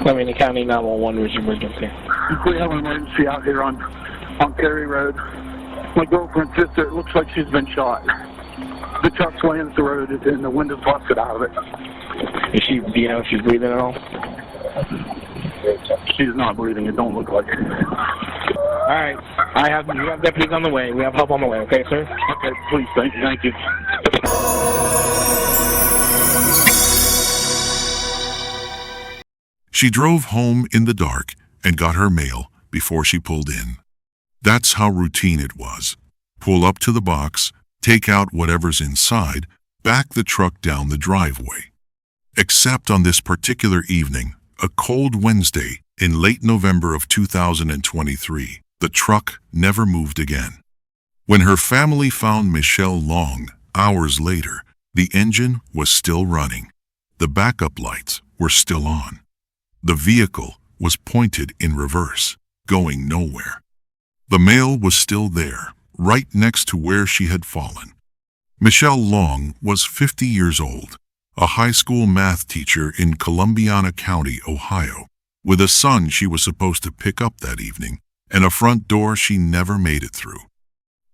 Columbiana County 911 was emergency. We have an emergency out here on Perry Road. My girlfriend's sister, it looks like she's been shot. The truck's laying at the road and the window's busted out of it. Is she, do you know if she's breathing at all? She's not breathing, it don't look like it. Alright, you have deputies on the way. We have help on the way, okay, sir? Okay, please, thank you. She drove home in the dark and got her mail before she pulled in. That's how routine it was. Pull up to the box, take out whatever's inside, back the truck down the driveway. Except on this particular evening, a cold Wednesday in late November of 2023, the truck never moved again. When her family found Michelle Long hours later, the engine was still running. The backup lights were still on. The vehicle was pointed in reverse, going nowhere. The mail was still there, right next to where she had fallen. Michelle Long was 50 years old, a high school math teacher in Columbiana County, Ohio, with a son she was supposed to pick up that evening and a front door she never made it through.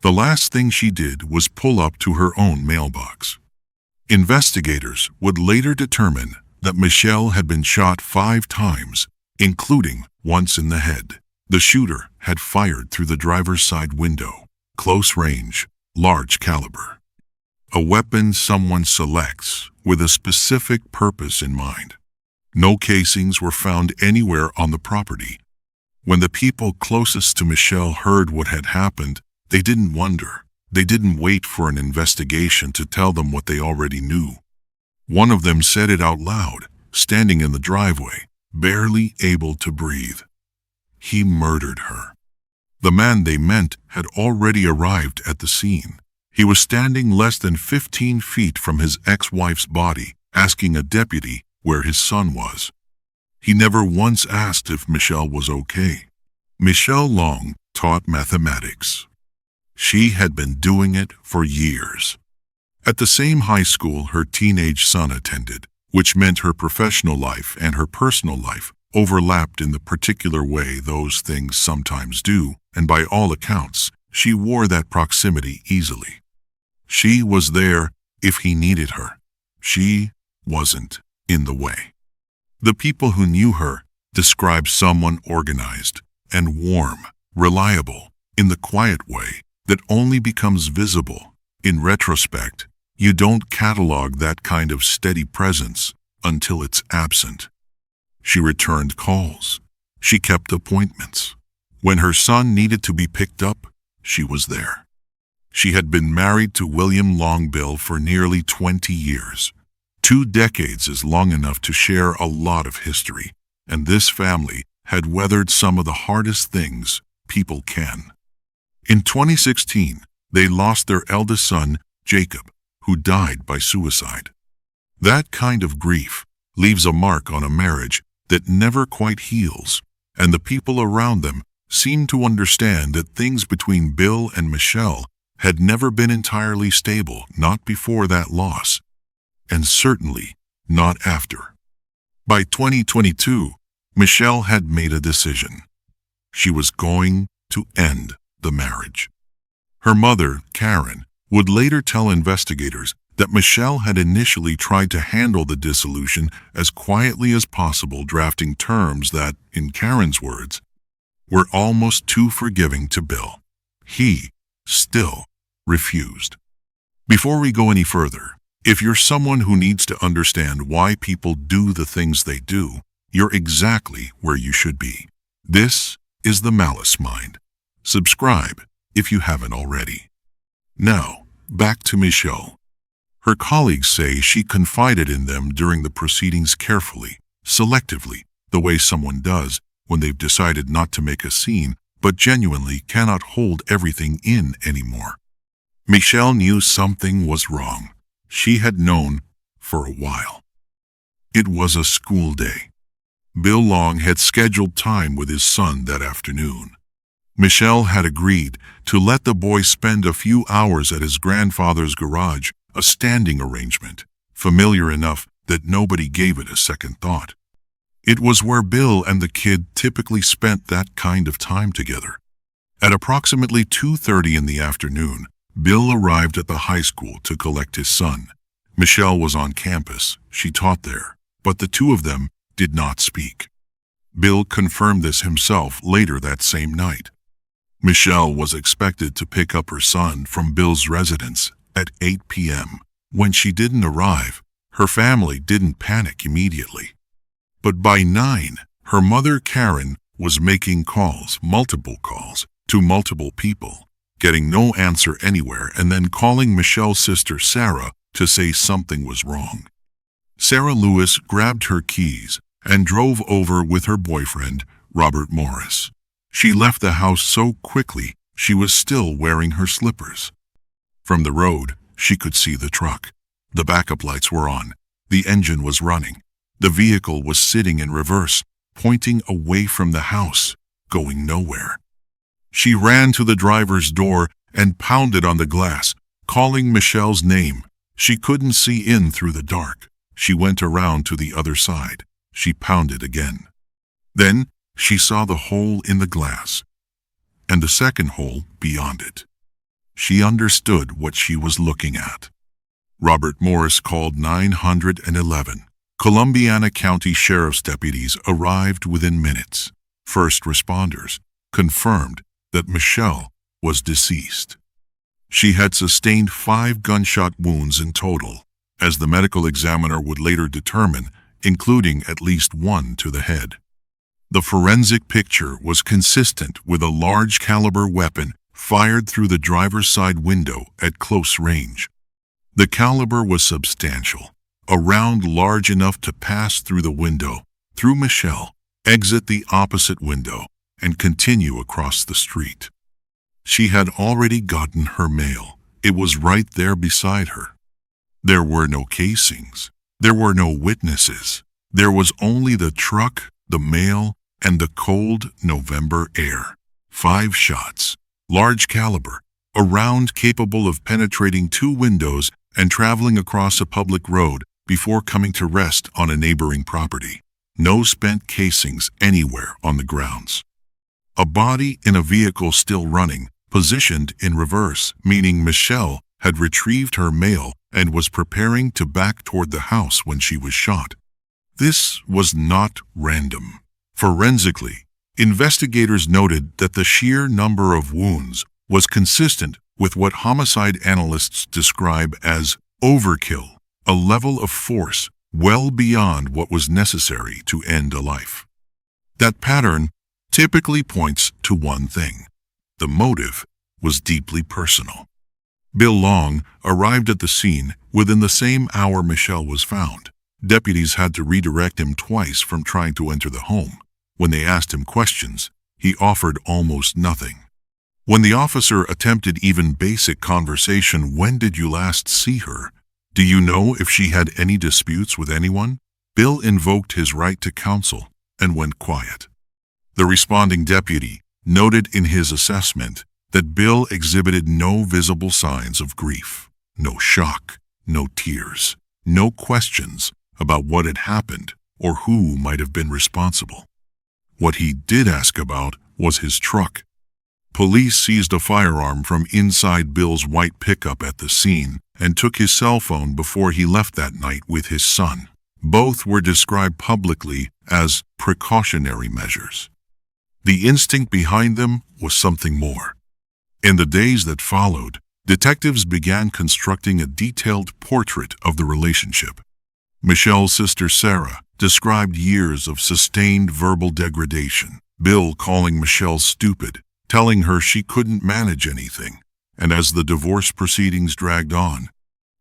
The last thing she did was pull up to her own mailbox. Investigators would later determine that Michelle had been shot 5 times, including once in the head. The shooter had fired through the driver's side window, close range, large caliber. A weapon someone selects with a specific purpose in mind. No casings were found anywhere on the property. When the people closest to Michelle heard what had happened, they didn't wonder. They didn't wait for an investigation to tell them what they already knew. One of them said it out loud, standing in the driveway, barely able to breathe. He murdered her. The man they meant had already arrived at the scene. He was standing less than 15 feet from his ex-wife's body, asking a deputy where his son was. He never once asked if Michelle was okay. Michelle Long taught mathematics. She had been doing it for years. At the same high school her teenage son attended, which meant her professional life and her personal life overlapped in the particular way those things sometimes do, and by all accounts, she wore that proximity easily. She was there if he needed her. She wasn't in the way. The people who knew her described someone organized and warm, reliable, in the quiet way that only becomes visible. In retrospect, you don't catalog that kind of steady presence until it's absent. She returned calls. She kept appointments. When her son needed to be picked up, she was there. She had been married to William Longbill for nearly 20 years. 2 decades is long enough to share a lot of history, and this family had weathered some of the hardest things people can. In 2016, they lost their eldest son, Jacob, who died by suicide. That kind of grief leaves a mark on a marriage that never quite heals, and the people around them seem to understand that things between Bill and Michelle had never been entirely stable, not before that loss, and certainly not after. By 2022, Michelle had made a decision. She was going to end the marriage. Her mother, Karen, would later tell investigators that Michelle had initially tried to handle the dissolution as quietly as possible, drafting terms that, in Karen's words, were almost too forgiving to Bill. He still refused. Before we go any further, if you're someone who needs to understand why people do the things they do, you're exactly where you should be. This is the Malice Mind. Subscribe if you haven't already. Now, back to Michelle. Her colleagues say she confided in them during the proceedings carefully, selectively, the way someone does when they've decided not to make a scene but genuinely cannot hold everything in anymore. Michelle knew something was wrong. She had known for a while. It was a school day. Bill Long had scheduled time with his son that afternoon. Michelle had agreed to let the boy spend a few hours at his grandfather's garage, a standing arrangement, familiar enough that nobody gave it a second thought. It was where Bill and the kid typically spent that kind of time together. At approximately 2:30 in the afternoon, Bill arrived at the high school to collect his son. Michelle was on campus. She taught there, but the two of them did not speak. Bill confirmed this himself later that same night. Michelle was expected to pick up her son from Bill's residence at 8 p.m. When she didn't arrive, her family didn't panic immediately. But by 9, her mother Karen was making calls, multiple calls, to multiple people, getting no answer anywhere, and then calling Michelle's sister Sarah to say something was wrong. Sarah Lewis grabbed her keys and drove over with her boyfriend, Robert Morris. She left the house so quickly she was still wearing her slippers. From the road, she could see the truck. The backup lights were on. The engine was running. The vehicle was sitting in reverse, pointing away from the house, going nowhere. She ran to the driver's door and pounded on the glass, calling Michelle's name. She couldn't see in through the dark. She went around to the other side. She pounded again. Then she saw the hole in the glass, and the second hole beyond it. She understood what she was looking at. Robert Morris called 911. Columbiana County Sheriff's deputies arrived within minutes. First responders confirmed that Michelle was deceased. She had sustained 5 gunshot wounds in total, as the medical examiner would later determine, including at least 1 to the head. The forensic picture was consistent with a large caliber weapon fired through the driver's side window at close range. The caliber was substantial, a round large enough to pass through the window, through Michelle, exit the opposite window, and continue across the street. She had already gotten her mail. It was right there beside her. There were no casings. There were no witnesses. There was only the truck, the mail, and the cold November air. 5 shots, large caliber, a round capable of penetrating 2 windows and traveling across a public road before coming to rest on a neighboring property. No spent casings anywhere on the grounds. A body in a vehicle still running, positioned in reverse, meaning Michelle had retrieved her mail and was preparing to back toward the house when she was shot. This was not random. Forensically, investigators noted that the sheer number of wounds was consistent with what homicide analysts describe as overkill, a level of force well beyond what was necessary to end a life. That pattern typically points to one thing: the motive was deeply personal. Bill Long arrived at the scene within the same hour Michelle was found. Deputies had to redirect him twice from trying to enter the home. When they asked him questions, he offered almost nothing. When the officer attempted even basic conversation, "When did you last see her? Do you know if she had any disputes with anyone?" Bill invoked his right to counsel and went quiet. The responding deputy noted in his assessment that Bill exhibited no visible signs of grief, no shock, no tears, no questions about what had happened or who might have been responsible. What he did ask about was his truck. Police seized a firearm from inside Bill's white pickup at the scene and took his cell phone before he left that night with his son. Both were described publicly as precautionary measures. The instinct behind them was something more. In the days that followed, detectives began constructing a detailed portrait of the relationship. Michelle's sister Sarah described years of sustained verbal degradation, Bill calling Michelle stupid, telling her she couldn't manage anything, and as the divorce proceedings dragged on,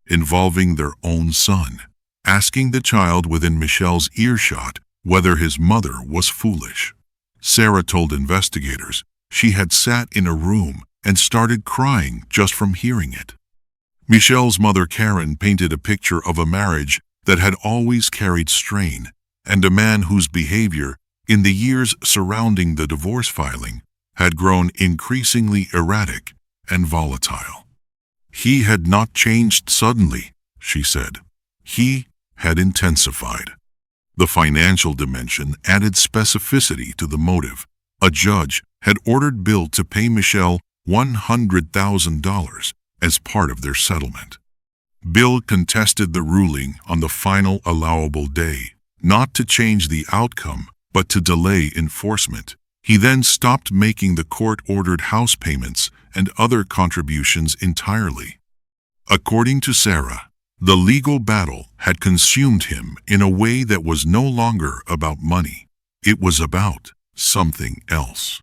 involving their own son, asking the child within Michelle's earshot whether his mother was foolish. Sarah told investigators she had sat in a room and started crying just from hearing it. Michelle's mother Karen painted a picture of a marriage that had always carried strain and a man whose behavior, in the years surrounding the divorce filing, had grown increasingly erratic and volatile. He had not changed suddenly, she said. He had intensified. The financial dimension added specificity to the motive. A judge had ordered Bill to pay Michelle $100,000 as part of their settlement. Bill contested the ruling on the final allowable day, not to change the outcome, but to delay enforcement. He then stopped making the court-ordered house payments and other contributions entirely. According to Sarah, the legal battle had consumed him in a way that was no longer about money. It was about something else.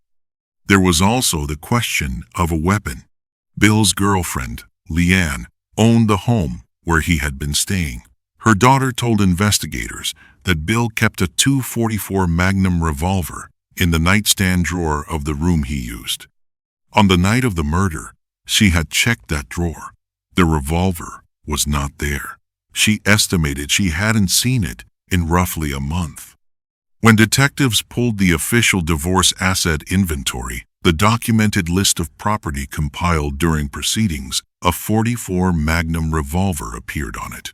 There was also the question of a weapon. Bill's girlfriend, Leanne, owned the home where he had been staying. Her daughter told investigators that Bill kept a .244 Magnum revolver in the nightstand drawer of the room he used. On the night of the murder, she had checked that drawer. The revolver was not there. She estimated she hadn't seen it in roughly a month. When detectives pulled the official divorce asset inventory, the documented list of property compiled during proceedings, a .44 Magnum revolver appeared on it.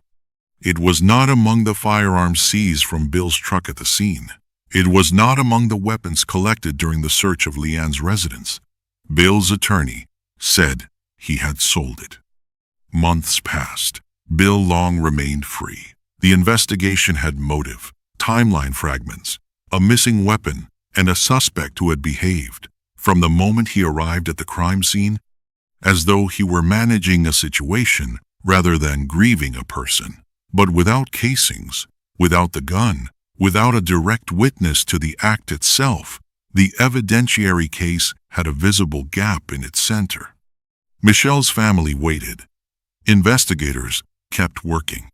It was not among the firearms seized from Bill's truck at the scene. It was not among the weapons collected during the search of Leanne's residence. Bill's attorney said he had sold it. Months passed. Bill Long remained free. The investigation had motive, timeline fragments, a missing weapon, and a suspect who had behaved, from the moment he arrived at the crime scene, as though he were managing a situation rather than grieving a person. But without casings, without the gun, without a direct witness to the act itself, the evidentiary case had a visible gap in its center. Michelle's family waited. Investigators kept working.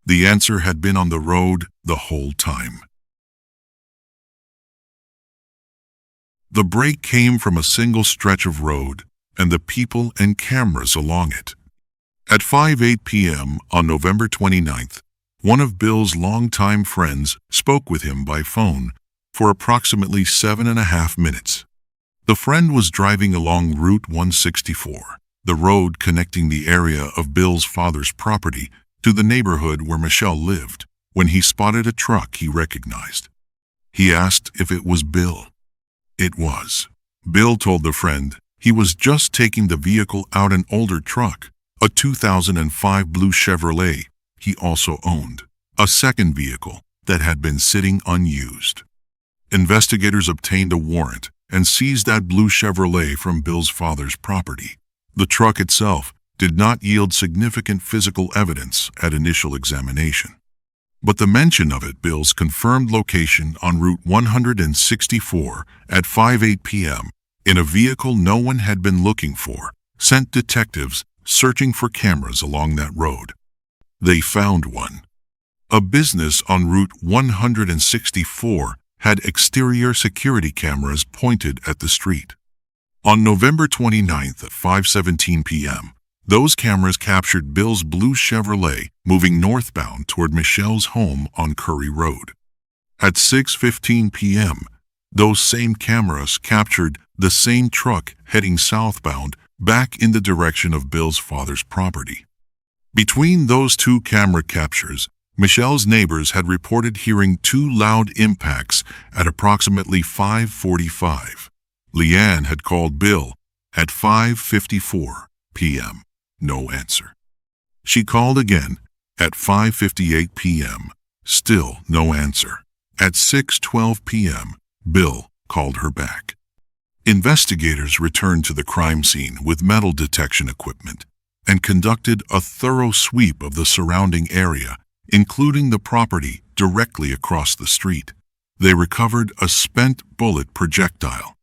The answer had been on the road the whole time. The break came from a single stretch of road and the people and cameras along it. At 5:08 p.m. on November 29th, one of Bill's longtime friends spoke with him by phone for approximately 7.5 minutes. The friend was driving along Route 164, the road connecting the area of Bill's father's property to the neighborhood where Michelle lived, when he spotted a truck he recognized. He asked if it was Bill. It was. Bill told the friend he was just taking the vehicle out an older truck, a 2005 blue Chevrolet he also owned, a second vehicle that had been sitting unused. Investigators obtained a warrant and seized that blue Chevrolet from Bill's father's property. The truck itself did not yield significant physical evidence at initial examination. But the mention of it, Bill's confirmed location on Route 164 at 5:08 p.m. in a vehicle no one had been looking for, sent detectives searching for cameras along that road. They found one. A business on Route 164 had exterior security cameras pointed at the street. On November 29th at 5:17 p.m., those cameras captured Bill's blue Chevrolet moving northbound toward Michelle's home on Curry Road. At 6:15 p.m., those same cameras captured the same truck heading southbound back in the direction of Bill's father's property. Between those two camera captures, Michelle's neighbors had reported hearing two loud impacts at approximately 5:45. Leanne had called Bill at 5:54 p.m. No answer. She called again at 5:58 p.m. Still no answer. At 6:12 p.m., Bill called her back. Investigators returned to the crime scene with metal detection equipment and conducted a thorough sweep of the surrounding area, including the property directly across the street. They recovered a spent bullet projectile.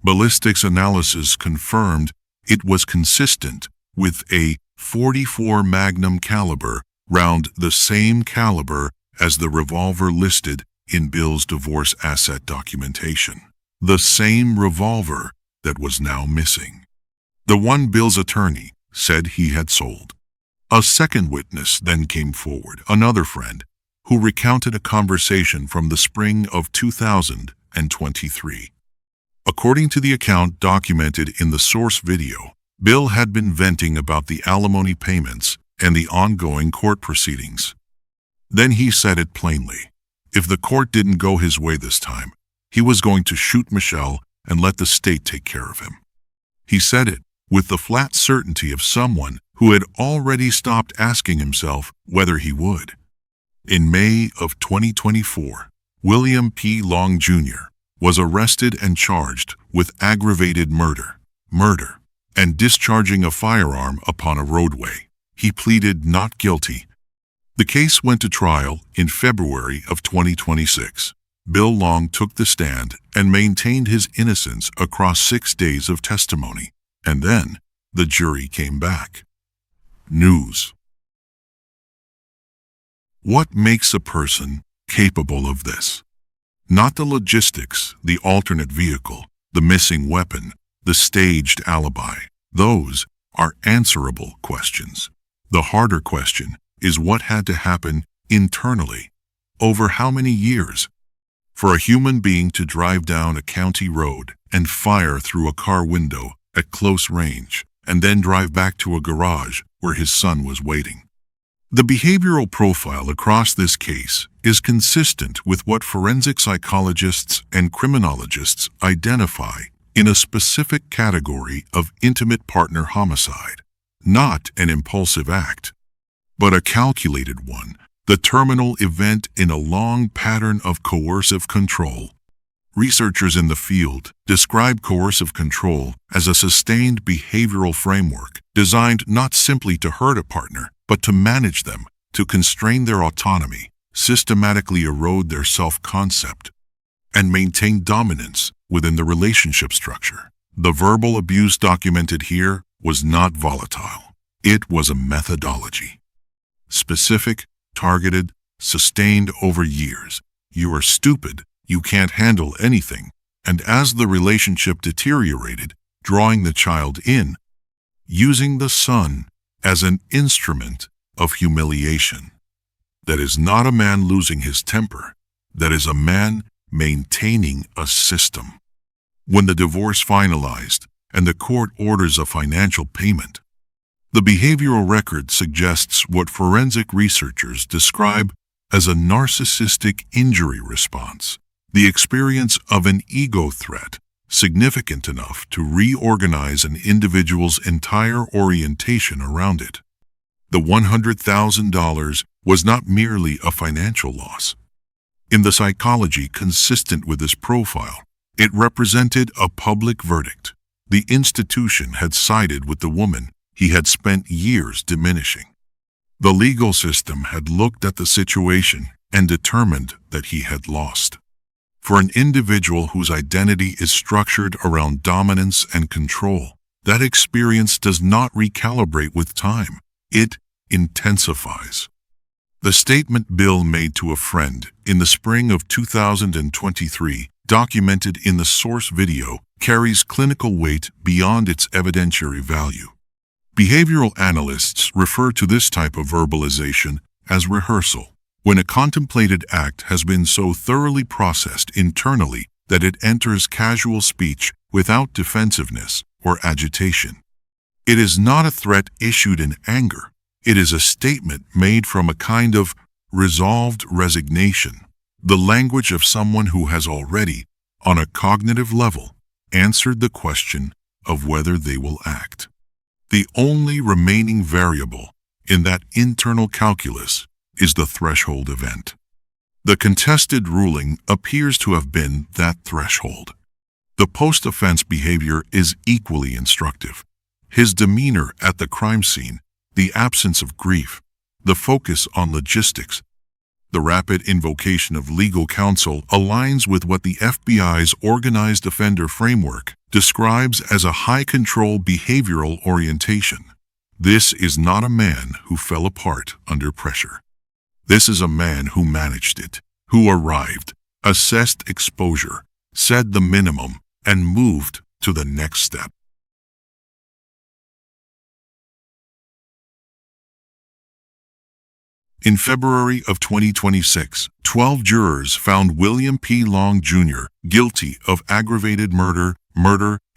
Ballistics analysis confirmed it was consistent with a .44 Magnum caliber round, the same caliber as the revolver listed in Bill's divorce asset documentation. The same revolver that was now missing. The one Bill's attorney said he had sold. A second witness then came forward, another friend, who recounted a conversation from the spring of 2023. According to the account documented in the source video, Bill had been venting about the alimony payments and the ongoing court proceedings. Then he said it plainly. If the court didn't go his way this time, he was going to shoot Michelle and let the state take care of him. He said it with the flat certainty of someone who had already stopped asking himself whether he would. In May of 2024, William P. Long Jr. was arrested and charged with aggravated murder, and discharging a firearm upon a roadway. He pleaded not guilty. The case went to trial in February of 2026. Bill Long took the stand and maintained his innocence across 6 days of testimony, and then the jury came back. News. What makes a person capable of this? Not the logistics, the alternate vehicle, the missing weapon, the staged alibi. Those are answerable questions. The harder question is what had to happen internally. Over how many years? For a human being to drive down a county road and fire through a car window at close range, and then drive back to a garage where his son was waiting. The behavioral profile across this case is consistent with what forensic psychologists and criminologists identify in a specific category of intimate partner homicide, not an impulsive act, but a calculated one, the terminal event in a long pattern of coercive control. Researchers in the field describe coercive control as a sustained behavioral framework designed not simply to hurt a partner, but to manage them, to constrain their autonomy, systematically erode their self-concept, and maintain dominance within the relationship structure. The verbal abuse documented here was not volatile. It was a methodology. Specific, targeted, sustained over years. You are stupid. You can't handle anything. And as the relationship deteriorated, drawing the child in, using the son as an instrument of humiliation. That is not a man losing his temper. That is a man maintaining a system. When the divorce finalized and the court orders a financial payment, the behavioral record suggests what forensic researchers describe as a narcissistic injury response, the experience of an ego threat significant enough to reorganize an individual's entire orientation around it. The $100,000 was not merely a financial loss. In the psychology consistent with this profile, it represented a public verdict. The institution had sided with the woman he had spent years diminishing. The legal system had looked at the situation and determined that he had lost. For an individual whose identity is structured around dominance and control, that experience does not recalibrate with time. It intensifies. The statement Bill made to a friend in the spring of 2023, documented in the source video, carries clinical weight beyond its evidentiary value. Behavioral analysts refer to this type of verbalization as rehearsal, when a contemplated act has been so thoroughly processed internally that it enters casual speech without defensiveness or agitation. It is not a threat issued in anger. It is a statement made from a kind of resolved resignation, the language of someone who has already, on a cognitive level, answered the question of whether they will act. The only remaining variable in that internal calculus is the threshold event. The contested ruling appears to have been that threshold. The post-offense behavior is equally instructive. His demeanor at the crime scene, the absence of grief, the focus on logistics, the rapid invocation of legal counsel aligns with what the FBI's Organized Offender Framework describes as a high-control behavioral orientation. This is not a man who fell apart under pressure. This is a man who managed it, who arrived, assessed exposure, said the minimum, and moved to the next step. In February of 2026, 12 jurors found William P. Long Jr. guilty of aggravated murder,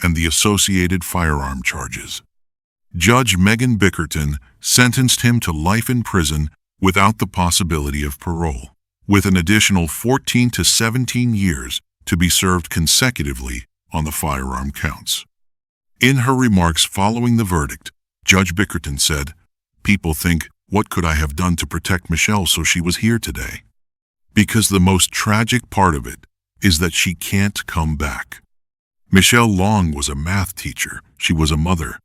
and the associated firearm charges. Judge Megan Bickerton sentenced him to life in prison without the possibility of parole. with an additional 14 to 17 years to be served consecutively on the firearm counts. In her remarks following the verdict, Judge Bickerton said, "People think, what could I have done to protect Michelle so she was here today? Because the most tragic part of it is that she can't come back." Michelle Long was a math teacher. She was a mother.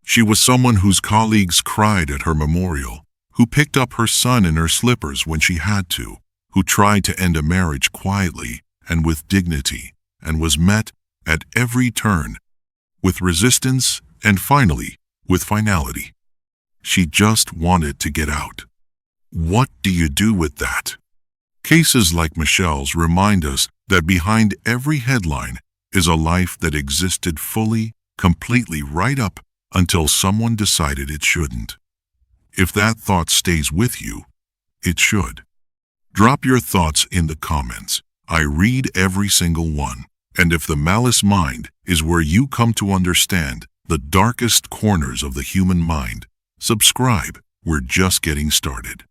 She was someone whose colleagues cried at her memorial, who picked up her son in her slippers when she had to, who tried to end a marriage quietly and with dignity, and was met at every turn with resistance and finally with finality. She just wanted to get out. What do you do with that? Cases like Michelle's remind us that behind every headline is a life that existed fully, completely right up until someone decided it shouldn't. If that thought stays with you, it should. Drop your thoughts in the comments. I read every single one. And if the Malice mind is where you come to understand the darkest corners of the human mind, subscribe. We're just getting started.